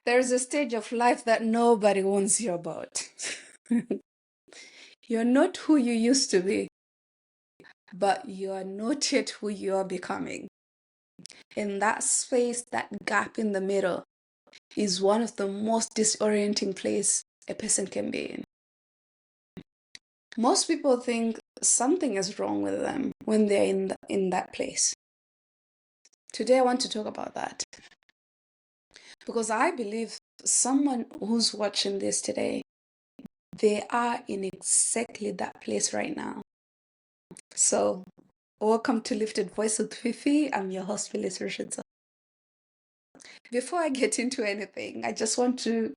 There's a stage of life that nobody warns you about. You're not who you used to be, but you are not yet who you are becoming. And that space, that gap in the middle, is one of the most disorienting places a person can be in. Most people think something is wrong with them when they're in that place. Today, I want to talk about that because I believe someone who's watching this today, they are in exactly that place right now. So, welcome to Lifted Voice with Fifi. I'm your host, Phyllis Richardson. Before I get into anything, I just want to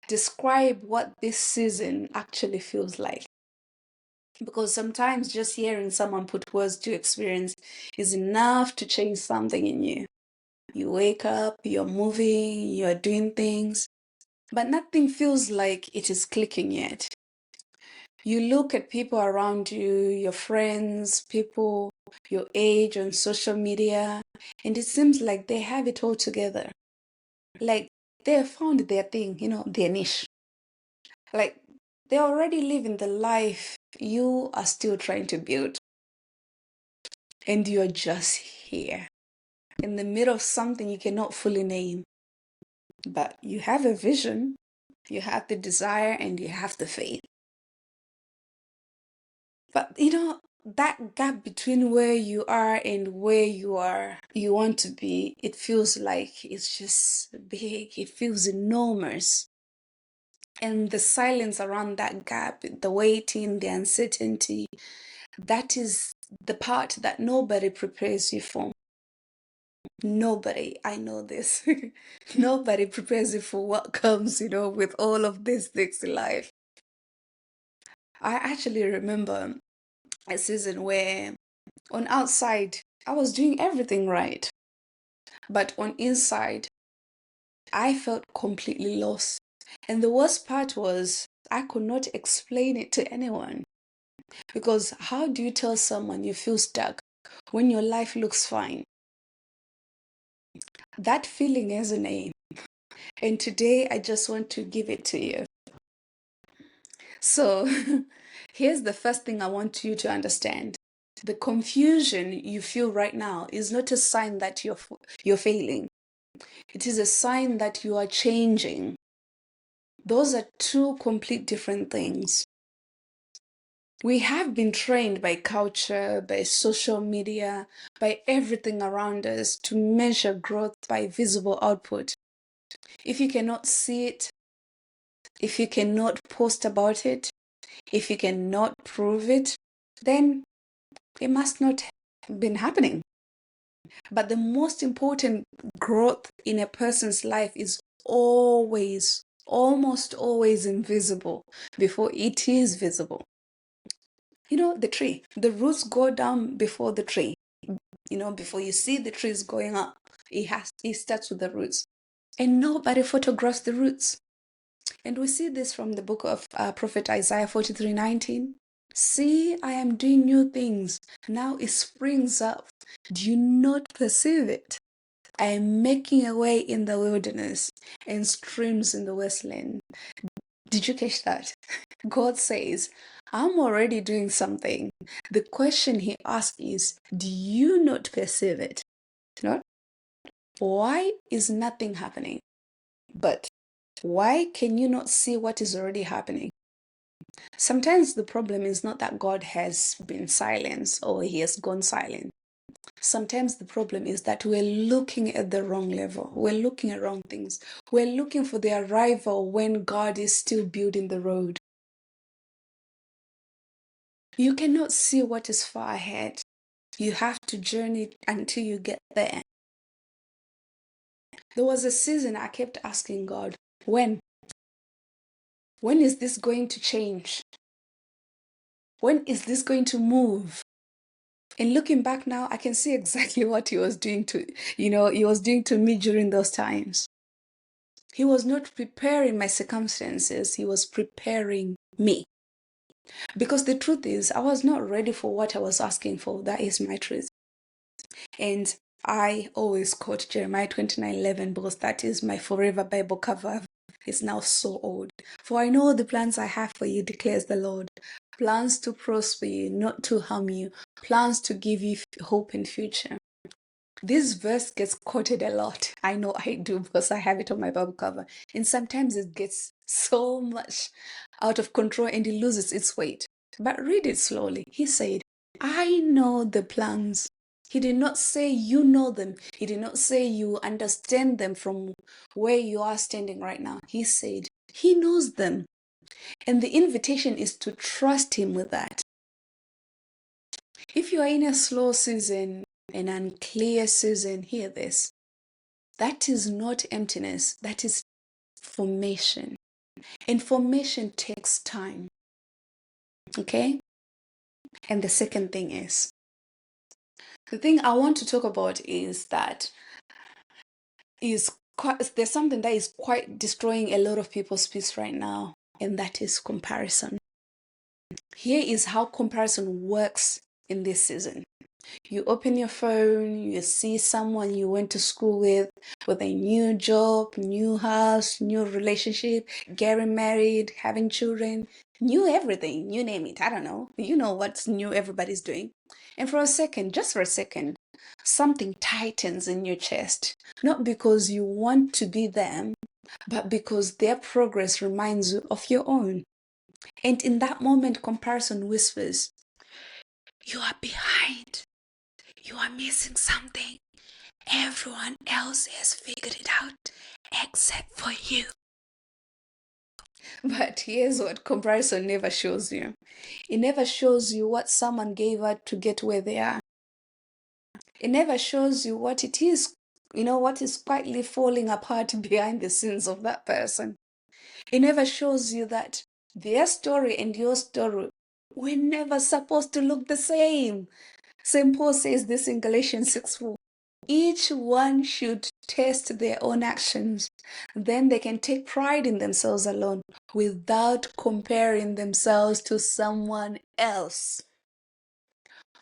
describe what this season actually feels like. Because sometimes just hearing someone put words to experience is enough to change something in you. You wake up, you're moving, you're doing things, but nothing feels like it is clicking yet. You look at people around you, your friends, people your age on social media, and it seems like they have it all together. Like they have found their thing, their niche. Like they already living the life you are still trying to build. And you're just here in the middle of something you cannot fully name. But you have a vision, you have the desire, and you have the faith. But that gap between where you are and where you want to be, it feels like it's just big, it feels enormous. And the silence around that gap, the waiting, the uncertainty, that is the part that nobody prepares you for. Nobody, I know this. Nobody prepares you for what comes, with all of these things in life. I actually remember a season where on outside I was doing everything right, but on inside I felt completely lost. And the worst part was I could not explain it to anyone. Because how do you tell someone you feel stuck when your life looks fine? That feeling has a name. And today I just want to give it to you. So here's the first thing I want you to understand. The confusion you feel right now is not a sign that you're failing. It is a sign that you are changing. Those are two complete different things. We have been trained by culture, by social media, by everything around us to measure growth by visible output. If you cannot see it, if you cannot post about it, if you cannot prove it, then it must not have been happening. But the most important growth in a person's life is almost always invisible before it is visible. The tree, the roots go down before the tree. Before you see the trees going up, it starts with the roots. And nobody photographs the roots. And we see this from the book of Prophet Isaiah 43:19. See, I am doing new things. Now it springs up. Do you not perceive it? I am making a way in the wilderness and streams in the wasteland. Did you catch that? God says, I'm already doing something. The question he asks is, do you not perceive it? Not? Why is nothing happening? But why can you not see what is already happening? Sometimes the problem is not that God has been silent or he has gone silent. Sometimes the problem is that we're looking at the wrong level. We're looking at wrong things. We're looking for the arrival when God is still building the road. You cannot see what is far ahead. You have to journey until you get there. There was a season I kept asking God, when? When is this going to change? When is this going to move? And looking back now, I can see exactly what he was doing to me during those times. He was not preparing my circumstances, he was preparing me. Because the truth is, I was not ready for what I was asking for. That is my truth. And I always quote Jeremiah 29:11 because that is my forever Bible cover. It's now so old. For I know the plans I have for you, declares the Lord. Plans to prosper you, not to harm you. Plans to give you hope in future. This verse gets quoted a lot. I know I do because I have it on my Bible cover. And sometimes it gets so much out of control and it loses its weight. But read it slowly. He said, I know the plans. He did not say you know them. He did not say you understand them from where you are standing right now. He said he knows them. And the invitation is to trust him with that. If you are in a slow season, an unclear season, hear this. That is not emptiness. That is formation. And formation takes time. Okay? And the second thing is, the thing I want to talk about is that there's something that is quite destroying a lot of people's peace right now, and that is comparison. Here is how comparison works in this season. You open your phone, you see someone you went to school with a new job, new house, new relationship, getting married, having children, new everything, you name it. I don't know. You know what's new everybody's doing. And for a second, just for a second, something tightens in your chest. Not because you want to be them, but because their progress reminds you of your own. And in that moment, comparison whispers, you are behind. You are missing something. Everyone else has figured it out except for you. But here's what comparison never shows you. It never shows you what someone gave up to get where they are. It never shows you what it is, what is quietly falling apart behind the scenes of that person. It never shows you that their story and your story were never supposed to look the same. St. Paul says this in Galatians 6:4. Each one should test their own actions. Then they can take pride in themselves alone without comparing themselves to someone else.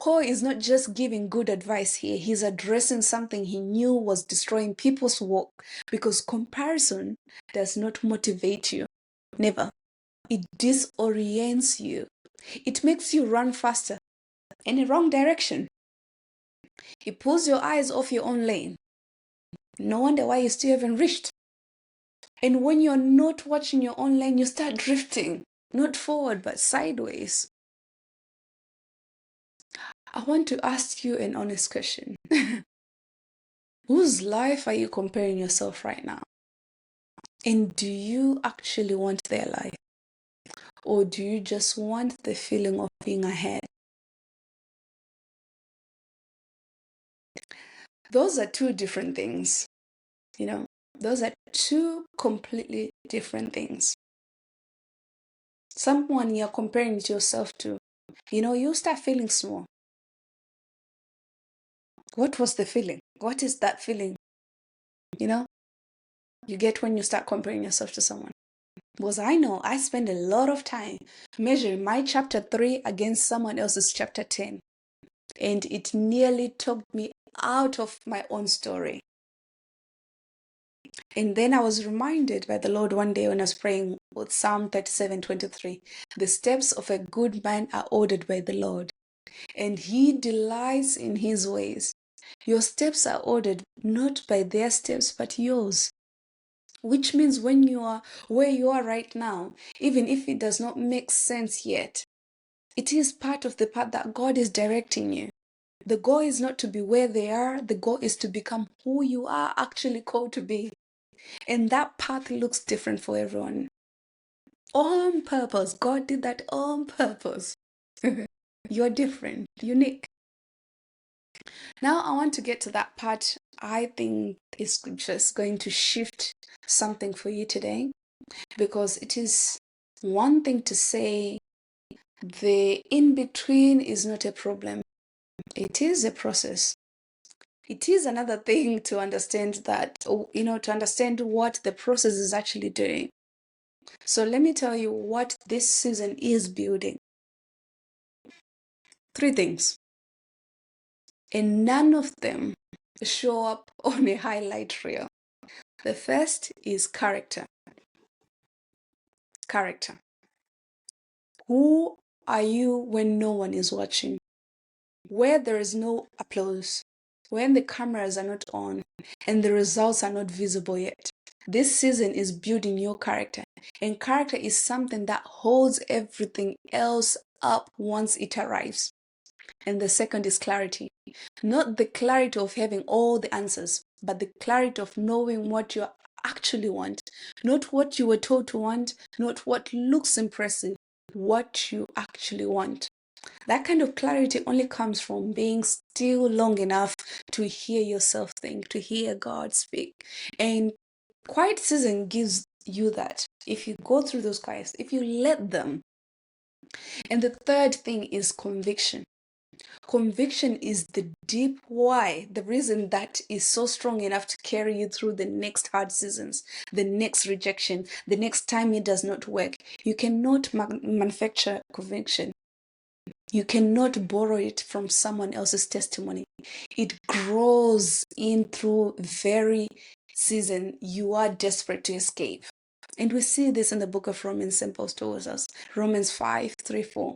Paul is not just giving good advice here, he's addressing something he knew was destroying people's work, because comparison does not motivate you. Never. It disorients you. It makes you run faster in the wrong direction. It pulls your eyes off your own lane. No wonder why you still haven't reached. And when you're not watching your own lane, you start drifting, not forward, but sideways. I want to ask you an honest question. Whose life are you comparing yourself right now? And do you actually want their life? Or do you just want the feeling of being ahead? Those are two different things. Those are two completely different things. Someone you're comparing yourself to, you start feeling small. What was the feeling? What is that feeling? You get when you start comparing yourself to someone. Because I know I spend a lot of time measuring my chapter 3 against someone else's chapter 10. And it nearly took me out of my own story. And then I was reminded by the Lord one day when I was praying with Psalm 37:23. The steps of a good man are ordered by the Lord, and he delights in his ways. Your steps are ordered not by their steps, but yours. Which means when you are where you are right now, even if it does not make sense yet, it is part of the path that God is directing you. The goal is not to be where they are. The goal is to become who you are actually called to be. And that path looks different for everyone. On purpose. God did that on purpose. You're different, unique. Now I want to get to that part I think is just going to shift something for you today, because it is one thing to say the in-between is not a problem. It is a process. It is another thing to understand that, to understand what the process is actually doing. So let me tell you what this season is building. 3 things. And none of them show up on a highlight reel. The first is character. Character. Who are you when no one is watching? Where there is no applause, when the cameras are not on and the results are not visible yet. This season is building your character, and character is something that holds everything else up once it arrives. And the second is clarity. Not the clarity of having all the answers, but the clarity of knowing what you actually want. Not what you were told to want, not what looks impressive, what you actually want. That kind of clarity only comes from being still long enough to hear yourself think, to hear God speak. And quiet season gives you that. If you go through those quiets, if you let them. And the third thing is conviction. Conviction is the deep why, the reason that is so strong enough to carry you through the next hard seasons, the next rejection, the next time it does not work. You cannot manufacture conviction. You cannot borrow it from someone else's testimony. It grows in through very season you are desperate to escape. And we see this in the book of Romans, St. Paul tells us, Romans 5:3-4.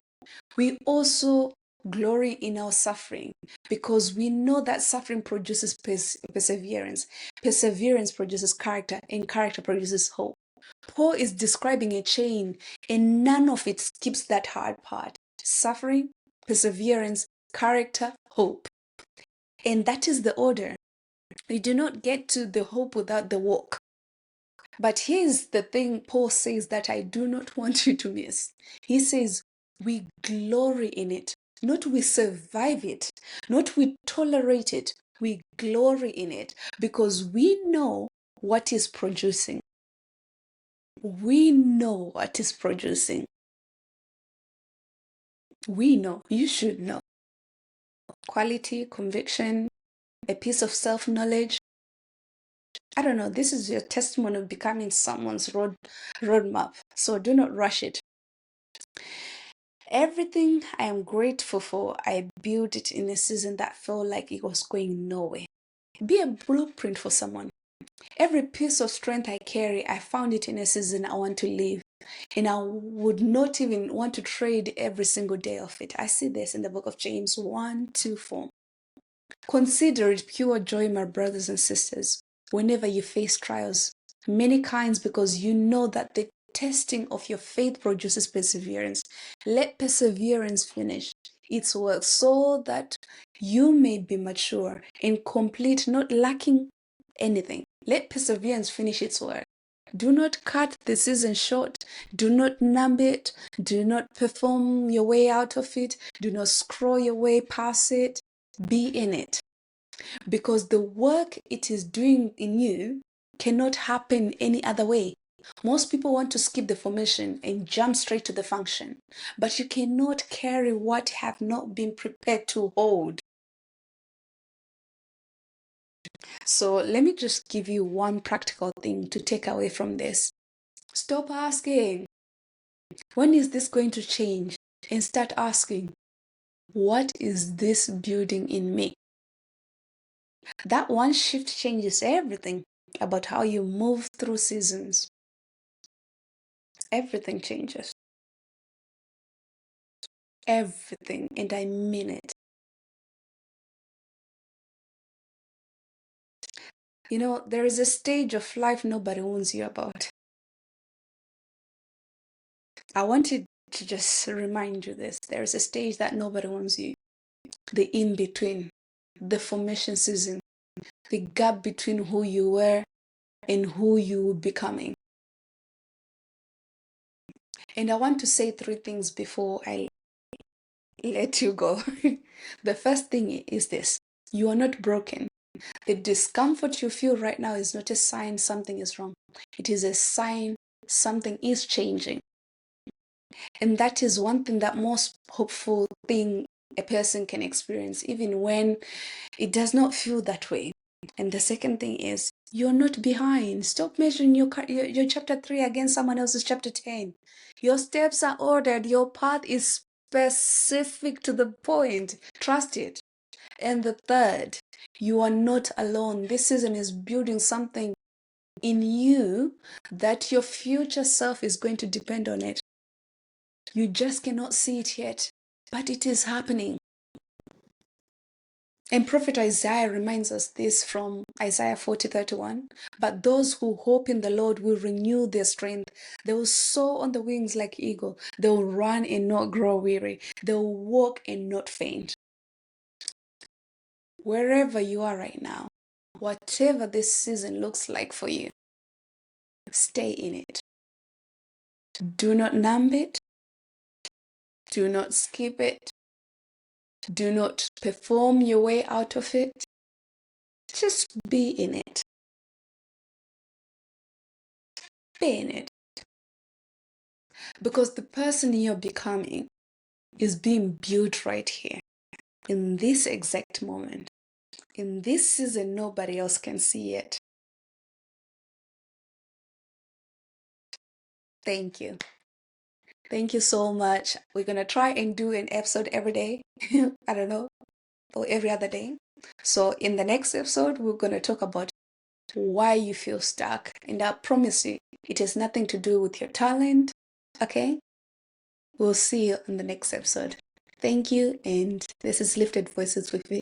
We also glory in our suffering because we know that suffering produces perseverance. Perseverance produces character, and character produces hope. Paul is describing a chain, and none of it skips that hard part. Suffering, perseverance, character, hope. And that is the order. We do not get to the hope without the walk. But here's the thing Paul says that I do not want you to miss. He says, we glory in it, not we survive it, not we tolerate it, we glory in it because we know what is producing. We know what is producing. We know, you should know. Quality, conviction, a piece of self-knowledge. I don't know, this is your testimony of becoming someone's roadmap. So do not rush it. Everything I am grateful for, I built it in a season that felt like it was going nowhere. Be a blueprint for someone. Every piece of strength I carry, I found it in a season I want to live. And I would not even want to trade every single day of it. I see this in the book of James 1:2-4. Consider it pure joy, my brothers and sisters, whenever you face trials, many kinds, because you know that the testing of your faith produces perseverance. Let perseverance finish its work so that you may be mature and complete, not lacking anything. Let perseverance finish its work. Do not cut the season short. Do not numb it. Do not perform your way out of it. Do not scroll your way past it. Be in it. Because the work it is doing in you cannot happen any other way. Most people want to skip the formation and jump straight to the function. But you cannot carry what have not been prepared to hold. So let me just give you one practical thing to take away from this. Stop asking, when is this going to change? And start asking, what is this building in me? That one shift changes everything about how you move through seasons. Everything changes. Everything, and I mean it. You know, there is a stage of life nobody warns you about. I wanted to just remind you this. There is a stage that nobody warns you. The in-between, the formation season, the gap between who you were and who you were becoming. And I want to say three things before I let you go. The first thing is this: you are not broken. The discomfort you feel right now is not a sign something is wrong. It is a sign something is changing. And that is one thing that most hopeful thing a person can experience, even when it does not feel that way. And the second thing is, you're not behind. Stop measuring your chapter 3 against someone else's chapter 10. Your steps are ordered. Your path is specific to the point. Trust it. And the third, You are not alone. This season is building something in you that your future self is going to depend on it. You just cannot see it yet, but it is happening. And Prophet Isaiah reminds us this from Isaiah 40:31. But those who hope in the Lord will renew their strength. They will soar on the wings like eagle. They will run and not grow weary. They will walk and not faint. Wherever you are right now, whatever this season looks like for you, stay in it. Do not numb it. Do not skip it. Do not perform your way out of it. Just be in it. Be in it. Because the person you're becoming is being built right here, in this exact moment. In this season, nobody else can see it. Thank you. Thank you so much. We're going to try and do an episode every day. I don't know, or every other day. So in the next episode, we're going to talk about why you feel stuck. And I promise you, it has nothing to do with your talent. Okay? We'll see you in the next episode. Thank you. And this is Lifted Voices with me.